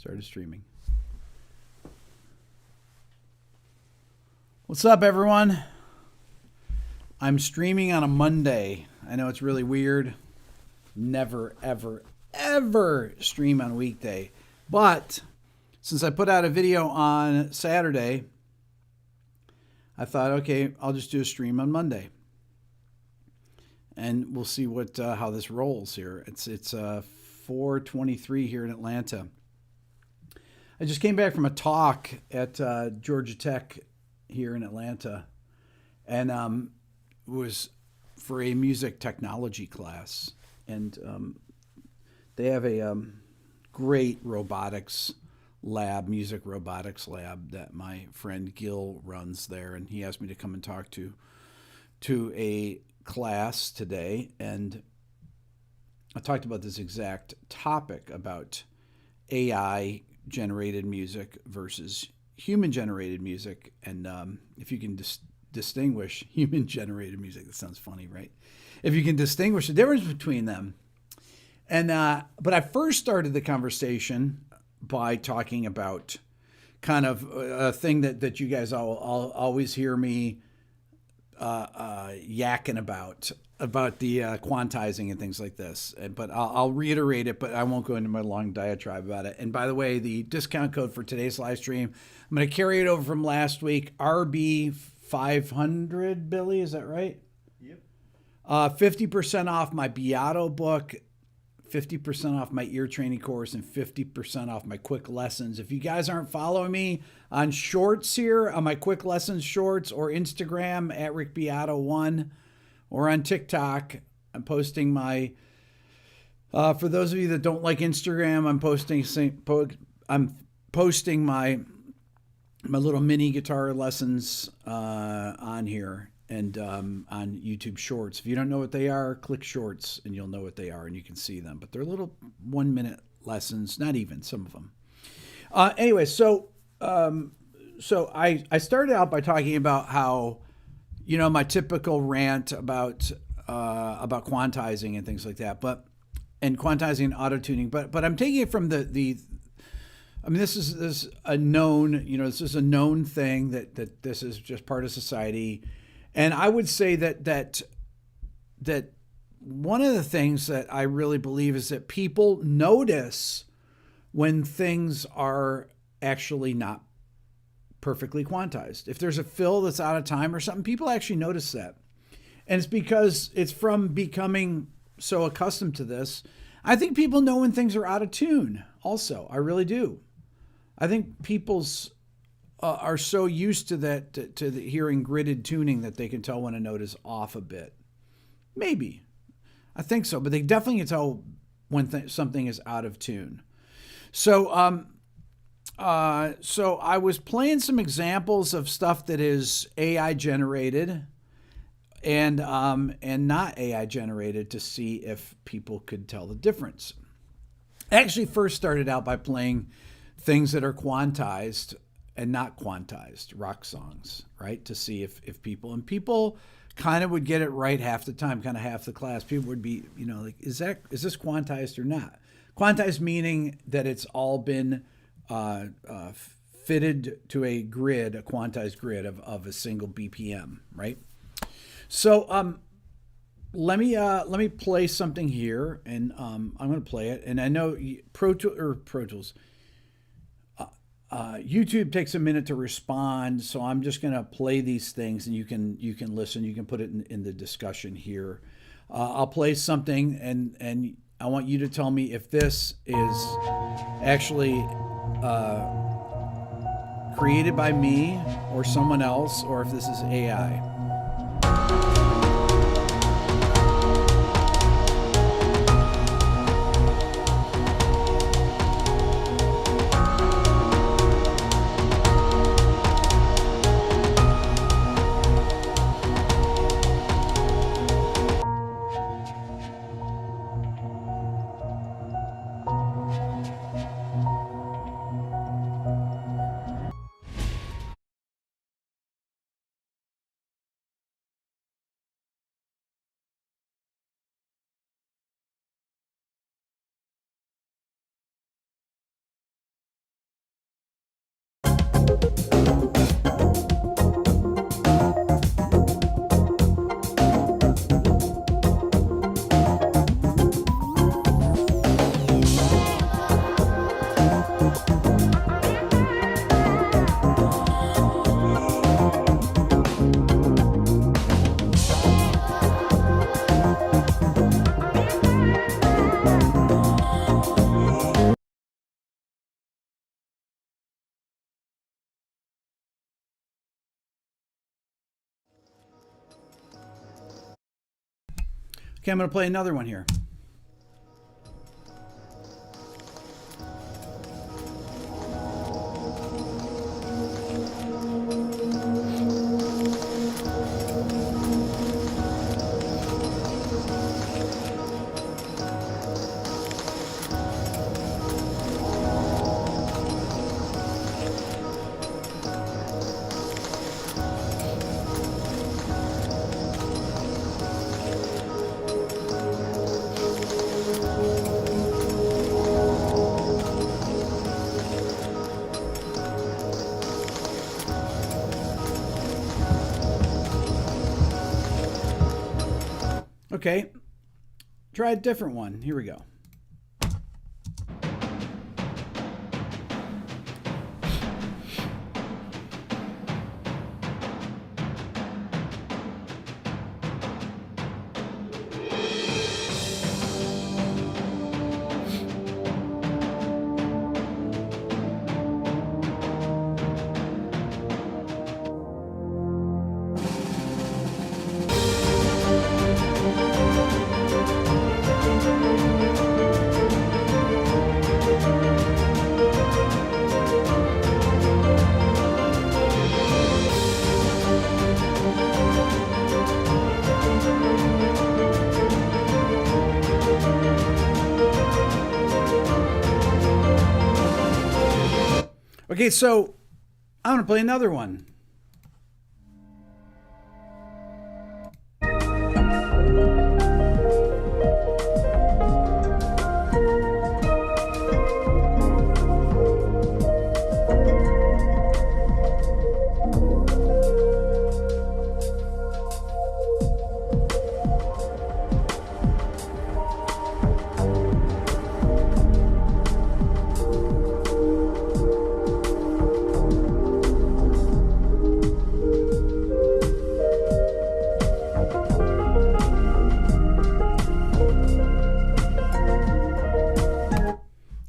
Started streaming. What's up, everyone? I'm streaming on a Monday. I know it's really weird. Never, ever, ever stream on a weekday. But since I put out a video on Saturday, I thought, okay, I'll just do a stream on Monday, and we'll see what how this rolls here. It's 4:23 here in Atlanta. I just came back from a talk at Georgia Tech here in Atlanta, and it was for a music technology class, and they have a great robotics lab, music robotics lab that my friend Gil runs there, and he asked me to come and talk to a class today, and I talked about this exact topic about AI generated music versus human generated music, and if you can distinguish human generated music, that sounds funny, right? If you can distinguish the difference between them. And but I first started the conversation by talking about kind of a thing that you guys all always hear me yakking about the quantizing and things like this. But I'll reiterate it, but I won't go into my long diatribe about it. And by the way, the discount code for today's live stream, I'm going to carry it over from last week, RB500, Billy, is that right? Yep. 50% off my Beato book, 50% off my ear training course, and 50% off my quick lessons. If you guys aren't following me on shorts here, on my quick lessons shorts, or Instagram at RickBeato1, or on TikTok, I'm posting my, for those of you that don't like Instagram, I'm posting my little mini guitar lessons on here and on YouTube Shorts. If you don't know what they are, click Shorts and you'll know what they are and you can see them. But they're little 1-minute lessons, not even some of them. Anyway, so I started out by talking about how, you know, my typical rant about quantizing and things like that, and quantizing and auto tuning. But I'm taking it from the. I mean, this is a known, you know, this is a known thing that this is just part of society. And I would say that one of the things that I really believe is that people notice when things are actually not perfectly quantized. If there's a fill that's out of time or something, people actually notice that. And it's because it's from becoming so accustomed to this. I think people know when things are out of tune also. I really do. I think people's are so used to that, to the hearing gridded tuning, that they can tell when a note is off a bit. Maybe. I think so, but they definitely can tell when something is out of tune. So so I was playing some examples of stuff that is AI generated and not AI generated to see if people could tell the difference. I actually first started out by playing things that are quantized and not quantized, rock songs, right? To see if people kind of would get it right half the time, kind of half the class. People would be, you know, like, is this quantized or not? Quantized meaning that it's all been fitted to a grid, a quantized grid of a single BPM, right? So let me play something here, and I'm going to play it. And I know Pro Tools. YouTube takes a minute to respond, so I'm just going to play these things, and you can listen. You can put it in the discussion here. I'll play something, and I want you to tell me if this is actually created by me or someone else, or if this is AI. Okay, I'm going to play another one here. Okay, try a different one. Here we go. Okay, so I'm going to play another one.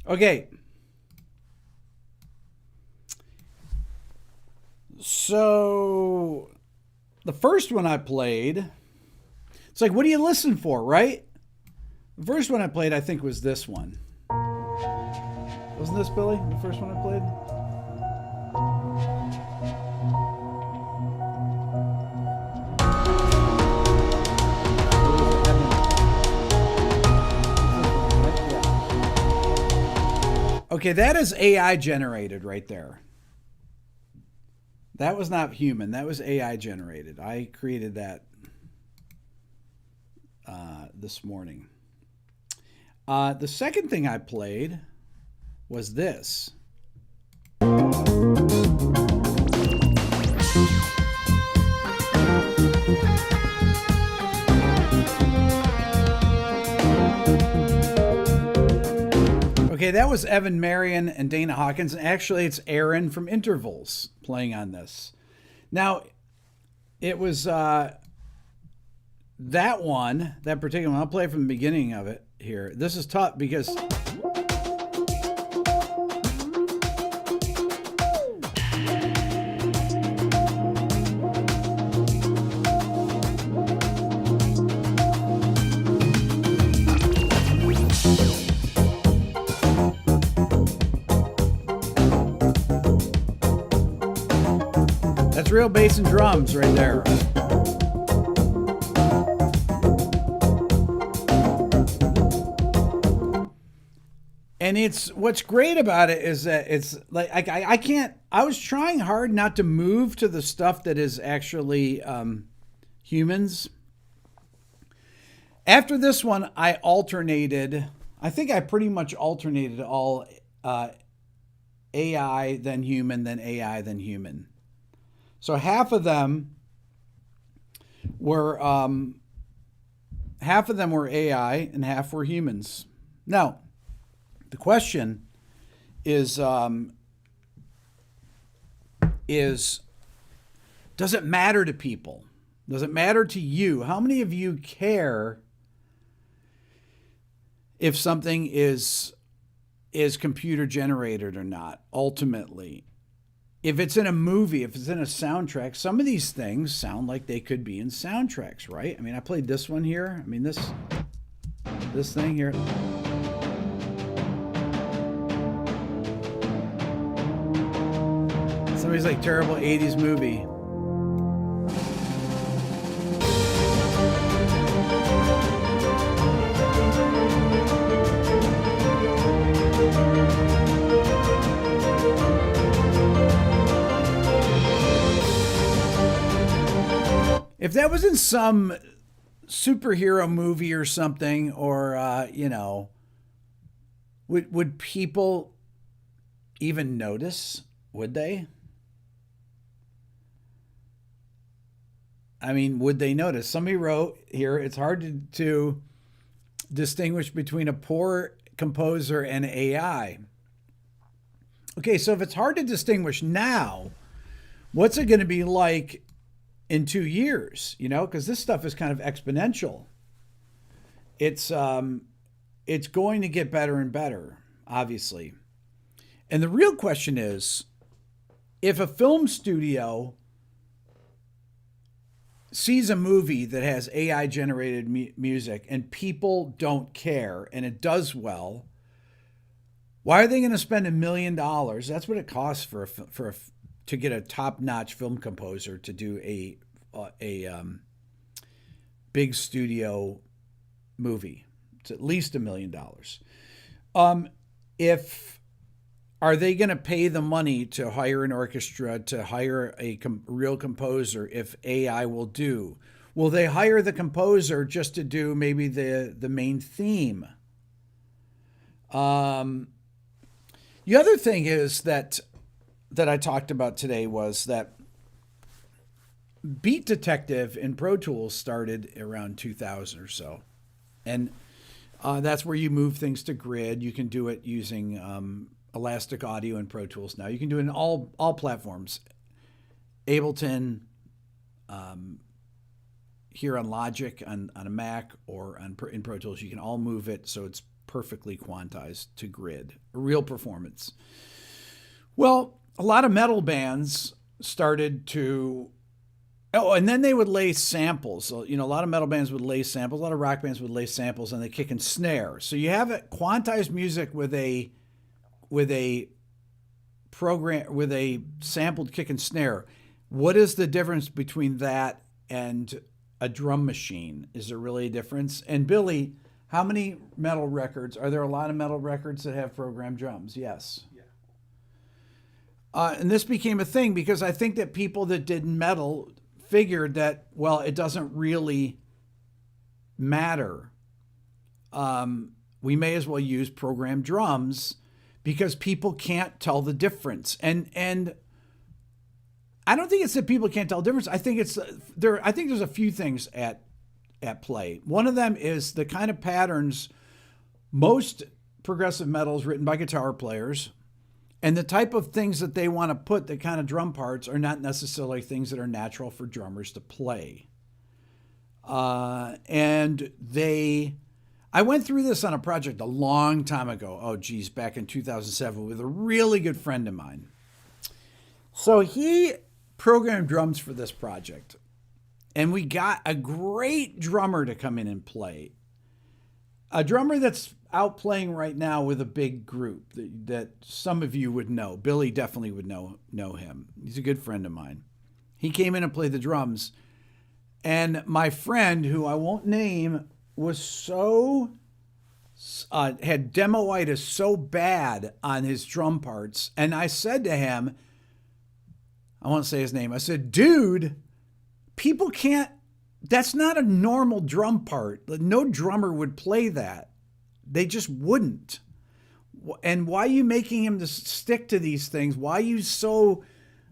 Okay. So the first one I played, it's like, what do you listen for, right? The first one I played, I think, was this one. Wasn't this, Billy, the first one I played? Okay, that is AI generated right there. That was not human. That was AI generated. I created that this morning. The second thing I played was this. Okay, that was Evan Marion and Dana Hawkins. And actually, it's Aaron from Intervals playing on this. Now, it was that one, that particular one. I'll play from the beginning of it here. This is tough because... That's real bass and drums right there. And it's what's great about it is that it's like I can't. I was trying hard not to move to the stuff that is actually humans. After this one, I alternated. I think I pretty much alternated all AI, then human, then AI, then human. So half of them were AI and half were humans. Now, the question is does it matter to people? Does it matter to you? How many of you care if something is computer generated or not, ultimately? If it's in a movie, if it's in a soundtrack, some of these things sound like they could be in soundtracks, right? I mean, I played this one here. I mean, this thing here. Somebody's like terrible 80s movie. If that was in some superhero movie or something, or would people even notice? Would they? I mean, would they notice? Somebody wrote here, it's hard to distinguish between a poor composer and AI. Okay, so if it's hard to distinguish now, what's it going to be like in 2 years? Because this stuff is kind of exponential. It's going to get better and better, obviously. And the real question is, if a film studio sees a movie that has AI generated music and people don't care and it does well, why are they going to spend $1 million? That's what it costs to get a top-notch film composer to do a big studio movie. It's at least $1 million. Are they going to pay the money to hire an orchestra, to hire a real composer if AI will do? Will they hire the composer just to do maybe the main theme? The other thing is that I talked about today was that Beat Detective in Pro Tools started around 2000 or so. And that's where you move things to grid. You can do it using Elastic Audio and Pro Tools now. You can do it in all platforms. Ableton, here on Logic, on a Mac, or in Pro Tools, you can all move it so it's perfectly quantized to grid. Real performance. Well, a lot of metal bands started to... Oh, and then they would lay samples. So, a lot of metal bands would lay samples. A lot of rock bands would lay samples, and they kick and snare. So you have it quantized music with a program, with a sampled kick and snare. What is the difference between that and a drum machine? Is there really a difference? And Billy, how many metal records? Are there a lot of metal records that have programmed drums? Yes. Yeah. And this became a thing because I think that people that did metal figured that, well, it doesn't really matter. We may as well use programmed drums because people can't tell the difference. And I don't think it's that people can't tell the difference. I think I think there's a few things at play. One of them is the kind of patterns most progressive metal is written by guitar players, and the type of things that they want to put, the kind of drum parts, are not necessarily things that are natural for drummers to play. I went through this on a project a long time ago. Oh, geez, back in 2007 with a really good friend of mine. So he programmed drums for this project, and we got a great drummer to come in and play. A drummer that's out playing right now with a big group that some of you would know. Billy definitely would know him. He's a good friend of mine. He came in and played the drums, and my friend, who I won't name, was had demoitis so bad on his drum parts. And I said to him, I won't say his name, I said, dude, people can't, that's not a normal drum part. No drummer would play that. They just wouldn't. And why are you making him to stick to these things? Why are you so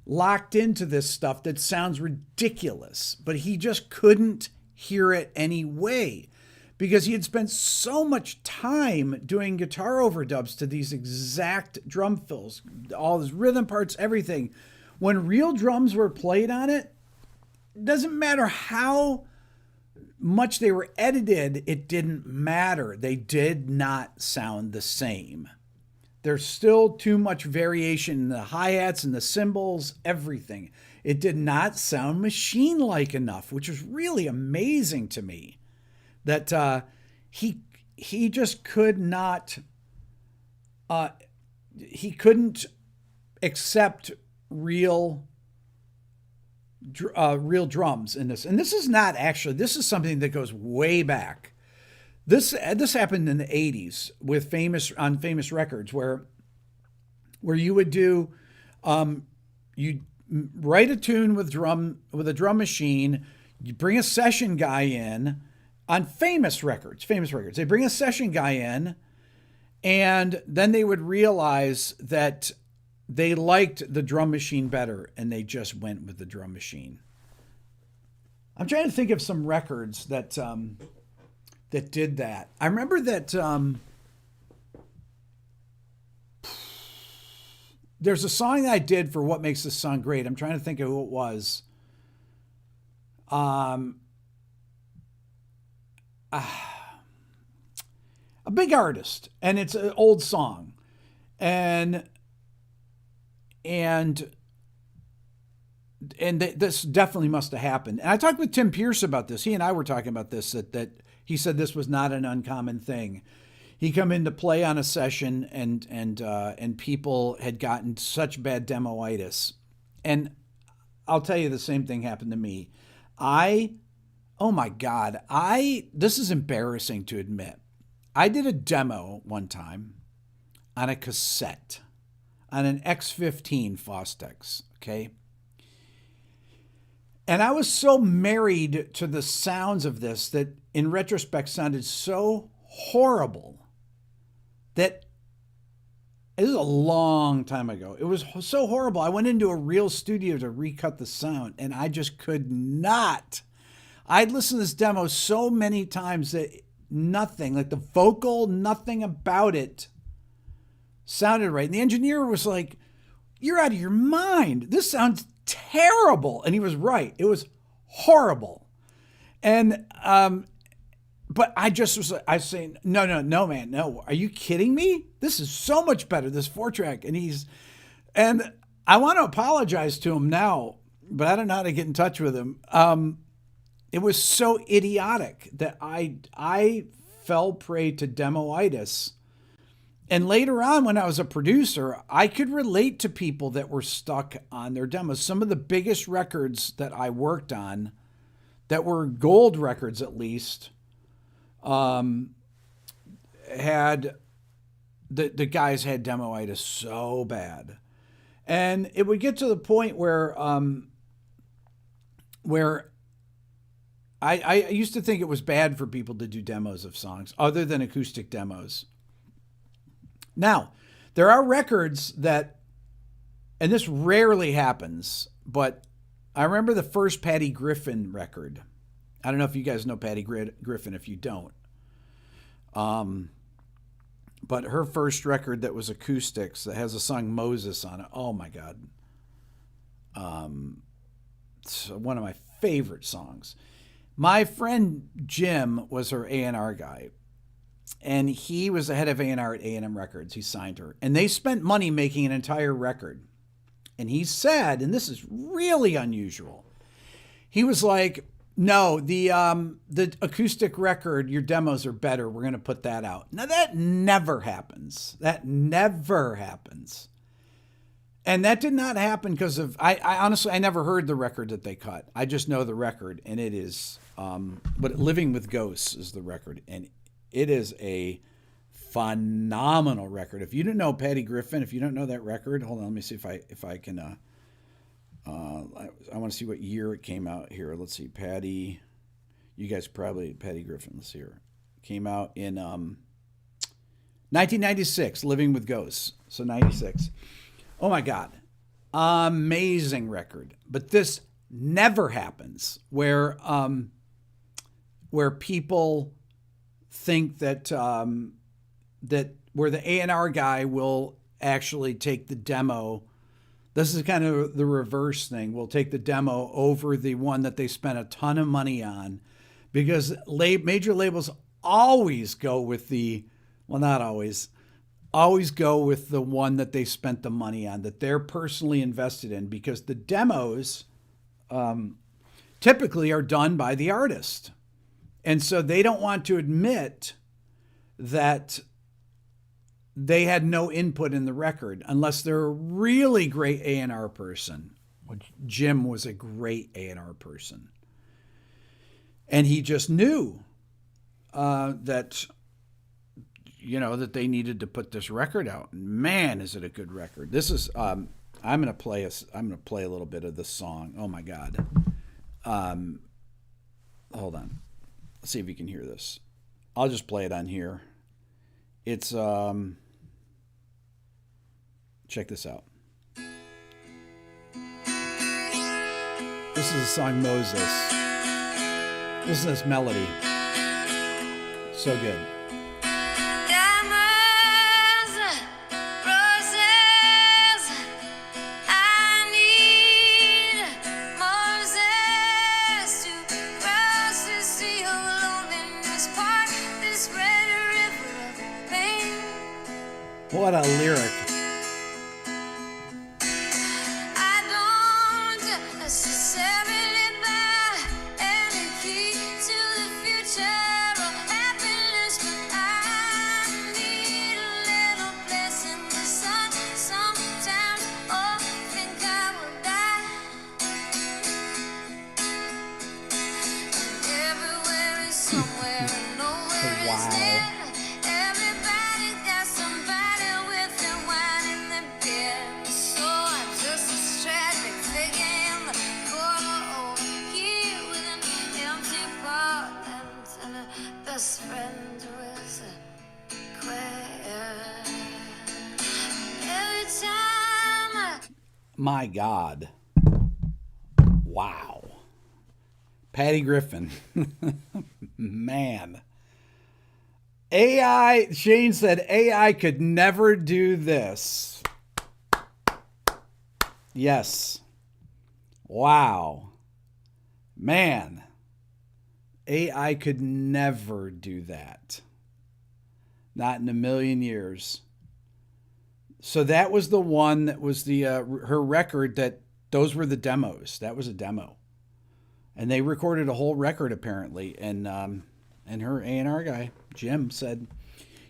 locked into this stuff that sounds ridiculous? But he just couldn't hear it anyway, because he had spent so much time doing guitar overdubs to these exact drum fills, all his rhythm parts, everything. When real drums were played on it, it doesn't matter how much they were edited, it didn't matter. They did not sound the same. There's still too much variation in the hi-hats and the cymbals, everything. It did not sound machine-like enough, which was really amazing to me. That he just could not, he couldn't accept real drums in this. And this is not actually, this is something that goes way back. This happened in the 80s with famous records where you would do, you'd write a tune with a drum machine, you bring a session guy in on famous records. They bring a session guy in, and then they would realize that they liked the drum machine better, and they just went with the drum machine. I'm trying to think of some records that did that. I remember that there's a song that I did for What Makes This Song Great. I'm trying to think of who it was. A big artist, and it's an old song, and this definitely must have happened. And I talked with Tim Pierce about this. He and I were talking about this, that he said this was not an uncommon thing. He come in to play on a session, and people had gotten such bad demoitis. And I'll tell you, the same thing happened to me. Oh my God, this is embarrassing to admit. I did a demo one time on a cassette, on an X15 Fostex, okay? And I was so married to the sounds of this that in retrospect sounded so horrible that this is a long time ago. It was so horrible. I went into a real studio to recut the sound, and I just could not. I'd listened to this demo so many times that nothing, like the vocal, nothing about it sounded right. And the engineer was like, "You're out of your mind. This sounds terrible." And he was right. It was horrible. And, but I just was saying, no, man, no. Are you kidding me? This is so much better, this 4-track. And I want to apologize to him now, but I don't know how to get in touch with him. It was so idiotic that I fell prey to demoitis. And later on, when I was a producer, I could relate to people that were stuck on their demos. Some of the biggest records that I worked on, that were gold records at least, had the guys had demoitis so bad. And it would get to the point where I used to think it was bad for people to do demos of songs other than acoustic demos. Now, there are records that, and this rarely happens, but I remember the first Patty Griffin record. I don't know if you guys know Patty Griffin. If you don't. But her first record that was acoustics that has a song Moses on it. Oh my God. It's one of my favorite songs. My friend Jim was her A&R guy, and he was the head of A&R at A&M Records. He signed her, and they spent money making an entire record. And he said, and this is really unusual, he was like, "No, the acoustic record, your demos are better. We're going to put that out." Now that never happens. That never happens. And that did not happen because of, I honestly, I never heard the record that they cut. I just know the record, and it is, but Living with Ghosts is the record, and it is a phenomenal record. If you didn't know Patty Griffin, if you don't know that record, hold on, let me see if I can, I want to see what year it came out here. Let's see, Patty, you guys probably, Patty Griffin, let's see here. Came out in 1996, Living with Ghosts. So 96. Oh my God. Amazing record. But this never happens where people think that where the A&R guy will actually take the demo. This is kind of the reverse thing. We'll take the demo over the one that they spent a ton of money on, because major labels always go with not always go with the one that they spent the money on, that they're personally invested in, because the demos typically are done by the artist. And so they don't want to admit that they had no input in the record unless they're a really great A&R person. Jim was a great A&R person. And he just knew that they needed to put this record out. Man, is it a good record. This is I'm going to play a little bit of this song. Oh my God. Hold on. Let's see if you can hear this. I'll just play it on here. It's check this out. This is the song Moses. Listen to this melody. So good. What a lyric. My God. Wow. Patty Griffin. Man. Shane said AI could never do this. Yes. Wow. Man. AI could never do that. Not in a million years. So that was the one that was her record, that those were the demos. That was a demo. And they recorded a whole record apparently. And her A&R guy, Jim, said,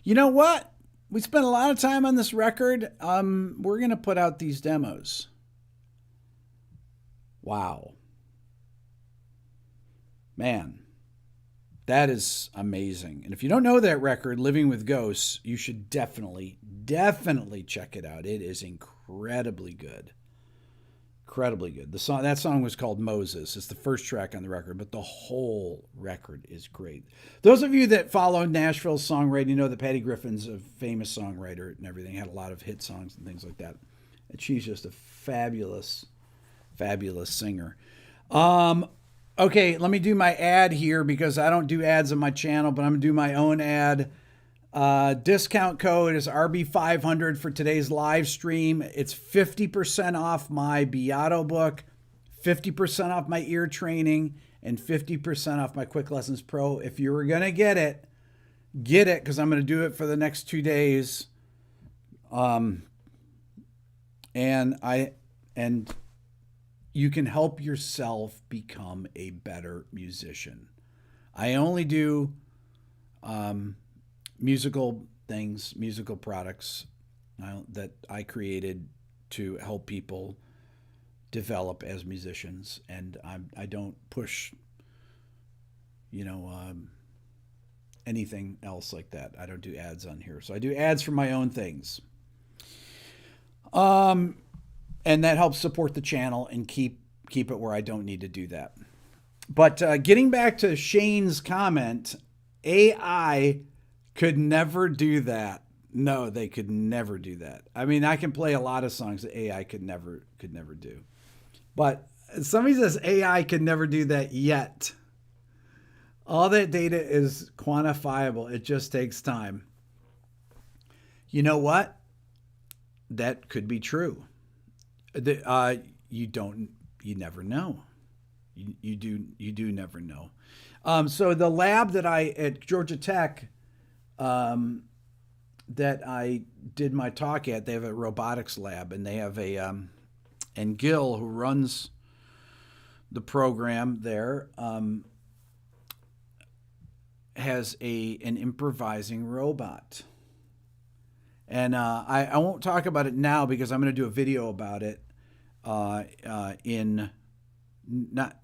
you know what? We spent a lot of time on this record. We're going to put out these demos. Wow. Man, that is amazing. And if you don't know that record, Living with Ghosts, you should definitely check it out. It is incredibly good. Incredibly good. That song was called Moses. It's the first track on the record, but the whole record is great. Those of you that follow Nashville songwriting know that Patty Griffin's a famous songwriter and everything, had a lot of hit songs and things like that. And she's just a fabulous, fabulous singer. Okay, let me do my ad here, because I don't do ads on my channel, but I'm going to do my own ad. Discount code is RB500 for today's live stream. It's 50% off my Beato book, 50% off my ear training, and 50% off my Quick Lessons Pro. If you were going to get it, because I'm going to do it for the next 2 days. And you can help yourself become a better musician. I only do musical things, musical products that I created to help people develop as musicians. And I don't push, anything else like that. I don't do ads on here. So I do ads for my own things. And that helps support the channel and keep it where I don't need to do that. But getting back to Shane's comment, AI could never do that. No, they could never do that. I mean, I can play a lot of songs that AI could never do. But somebody says AI could never do that yet. All that data is quantifiable. It just takes time. You know what? That could be true. You don't. You never know. You do never know. So the lab that I at Georgia Tech, that I did my talk at, they have a robotics lab, and they have and Gil, who runs the program there, has an improvising robot. And I won't talk about it now because I'm going to do a video about it in not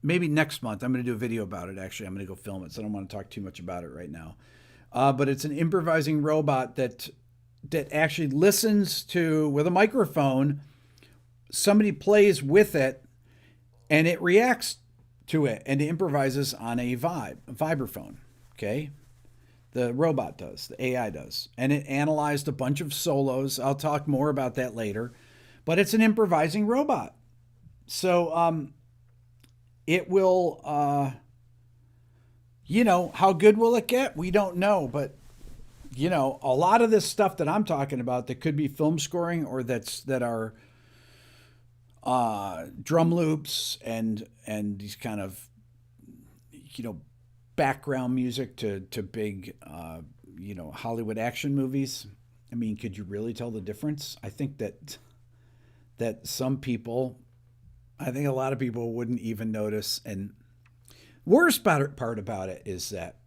maybe next month. I'm going to do a video about it. Actually, I'm going to go film it, so I don't want to talk too much about it right now. But it's an improvising robot that actually listens to, with a microphone, somebody plays with it, and it reacts to it, and it improvises on a vibraphone. Okay, the robot does, the AI does, and it analyzed a bunch of solos. I'll talk more about that later, but it's an improvising robot. So it will, how good will it get? We don't know, but a lot of this stuff that I'm talking about that could be film scoring or that are drum loops and these kind of background music to big Hollywood action movies. I mean, could you really tell the difference? I think that some people, I think a lot of people wouldn't even notice. And worst part about it is that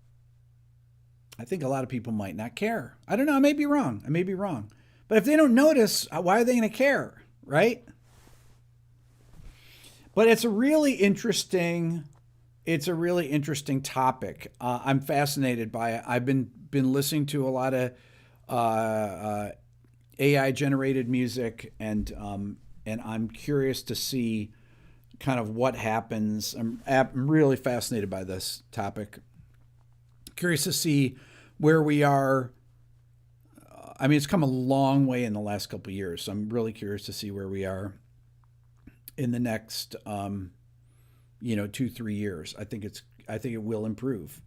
I think a lot of people might not care. I don't know. I may be wrong. But if they don't notice, why are they going to care, right? But it's a really interesting topic. I'm fascinated by it. I've been listening to a lot of AI generated music, and I'm curious to see kind of what happens. I'm really fascinated by this topic. Curious to see where we are. I mean, it's come a long way in the last couple of years, so I'm really curious to see where we are in the next 2-3 years. I think it will improve.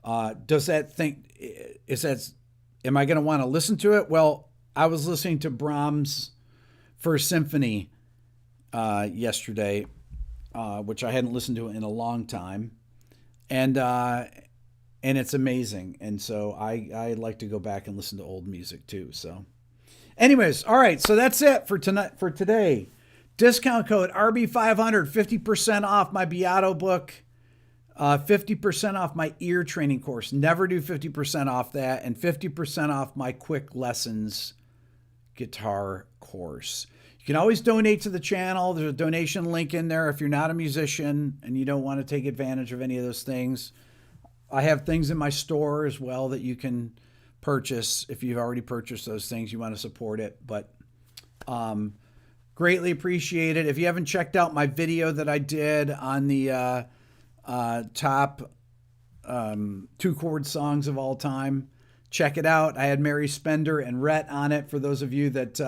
Am I going to want to listen to it? Well, I was listening to Brahms' First Symphony yesterday, which I hadn't listened to in a long time, and it's amazing. And so I like to go back and listen to old music too. So, anyways, all right. So that's it for today. Discount code RB500, 50% off my Beato book, 50% off my ear training course. Never do 50% off that, and 50% off my quick lessons guitar course. You can always donate to the channel. There's a donation link in there if you're not a musician and you don't want to take advantage of any of those things. I have things in my store as well that you can purchase if you've already purchased those things. You want to support it, but greatly appreciate it. If you haven't checked out my video that I did on the top 2-chord songs of all time, check it out. I had Mary Spender and Rhett on it. For those of you that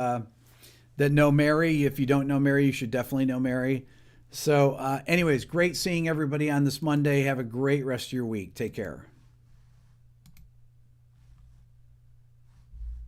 know Mary, if you don't know Mary, you should definitely know Mary. So anyways, great seeing everybody on this Monday. Have a great rest of your week. Take care.